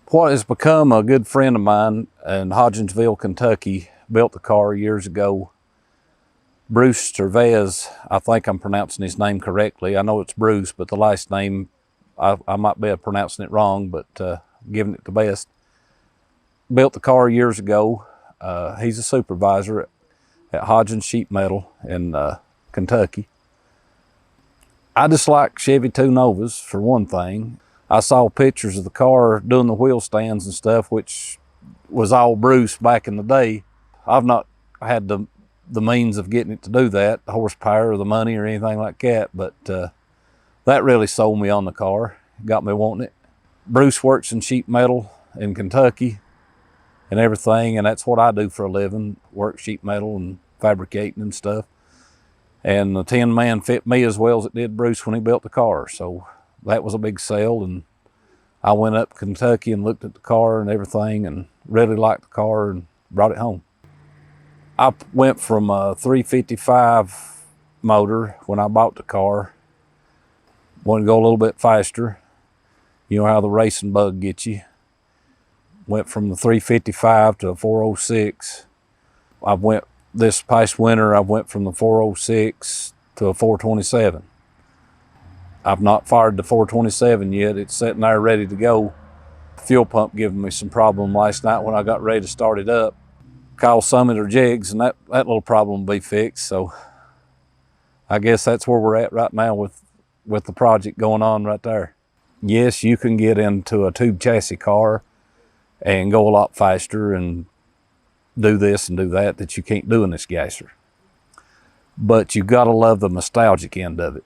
What has become a good friend of mine in Hodgensville, Kentucky, built the car years ago. Bruce Cervez, I think I'm pronouncing his name correctly. I know it's Bruce, but the last name, I might be pronouncing it wrong, but giving it the best. Built the car years ago. He's a supervisor at Hodgins Sheet Metal in Kentucky. I just like Chevy 2 Novas for one thing. I saw pictures of the car doing the wheel stands and stuff, which was all Bruce back in the day. I've not had the means of getting it to do that, the horsepower or the money or anything like that, but that really sold me on the car, got me wanting it. Bruce works in sheet metal in Kentucky and everything, and that's what I do for a living, work sheet metal and fabricating and stuff. And the tin man fit me as well as it did Bruce when he built the car, so that was a big sale. And I went up to Kentucky and looked at the car and everything and really liked the car and brought it home. I went from a 355 motor when I bought the car. Wanted to go a little bit faster. You know how the racing bug gets you. Went from the 355 to a 406. This past winter, I went from the 406 to a 427. I've not fired the 427 yet. It's sitting there ready to go. Fuel pump giving me some problem last night when I got ready to start it up. Call Summit or Jigs, and that little problem will be fixed. So I guess that's where we're at right now with the project going on right there. Yes, you can get into a tube chassis car and go a lot faster and do this and do that you can't do in this gasser. But you gotta love the nostalgic end of it.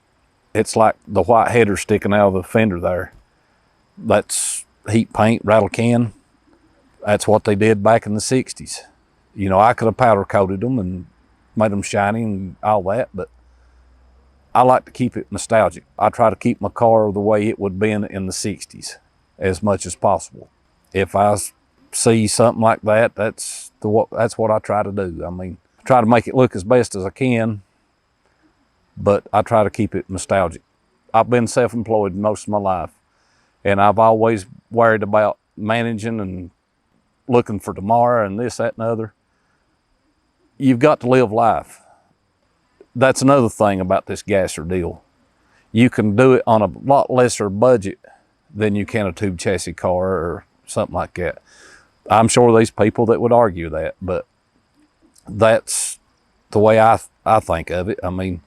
It's like the white header sticking out of the fender there. That's heat paint, rattle can. That's what they did back in the 60s. You know, I could have powder coated them and made them shiny and all that, but I like to keep it nostalgic. I try to keep my car the way it would be in the 60s as much as possible. If I see something like that, that's what I try to do. I mean, try to make it look as best as I can, but I try to keep it nostalgic. I've been self-employed most of my life, and I've always worried about managing and looking for tomorrow and this, that, and the other. You've got to live life. That's another thing about this gasser deal. You can do it on a lot lesser budget than you can a tube chassis car or something like that. I'm sure there's people that would argue that, but that's the way I think of it. I mean,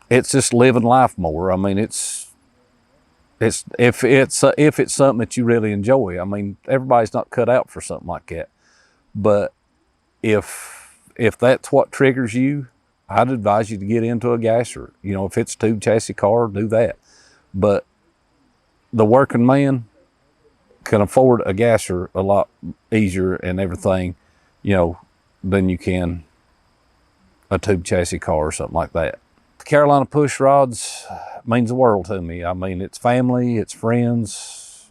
it's just living life more. I mean, if it's something that you really enjoy. I mean, everybody's not cut out for something like that. But if that's what triggers you, I'd advise you to get into a gasser. You know, if it's a tube chassis car, do that. But the working man can afford a gasser a lot easier and everything, you know, than you can a tube chassis car or something like that. The Carolina push rods means the world to me. I mean, it's family, it's friends,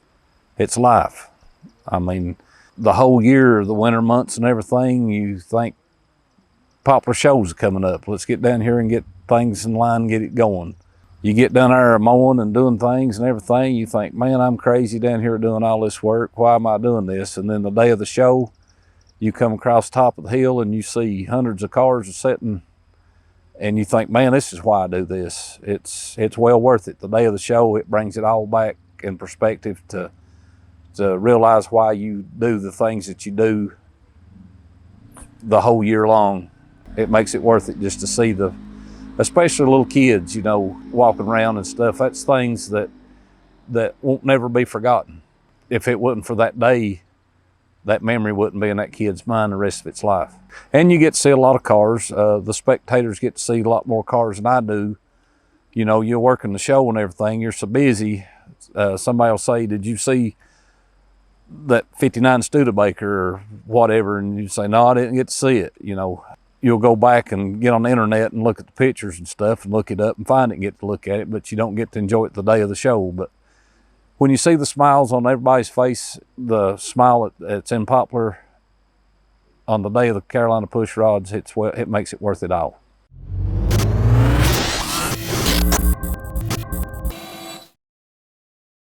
it's life. I mean, the whole year, the winter months and everything, you think Poplar shows are coming up. Let's get down here and get things in line and get it going. You get down there mowing and doing things and everything, you think, man, I'm crazy down here doing all this work. Why am I doing this? And then the day of the show, you come across the top of the hill and you see hundreds of cars sitting, and you think, man, this is why I do this. It's well worth it. The day of the show, it brings it all back in perspective to realize why you do the things that you do the whole year long. It makes it worth it just to see especially little kids, you know, walking around and stuff. That's things that won't never be forgotten. If it wasn't for that day, that memory wouldn't be in that kid's mind the rest of its life. And you get to see a lot of cars. The spectators get to see a lot more cars than I do. You know, you're working the show and everything, you're so busy. Somebody will say, did you see that 59 Studebaker or whatever? And you say, no, I didn't get to see it. You know, you'll go back and get on the internet and look at the pictures and stuff and look it up and find it and get to look at it, but you don't get to enjoy it the day of the show. But when you see the smiles on everybody's face, the smile that's in Poplar on the day of the Carolina push rods, it makes it worth it all.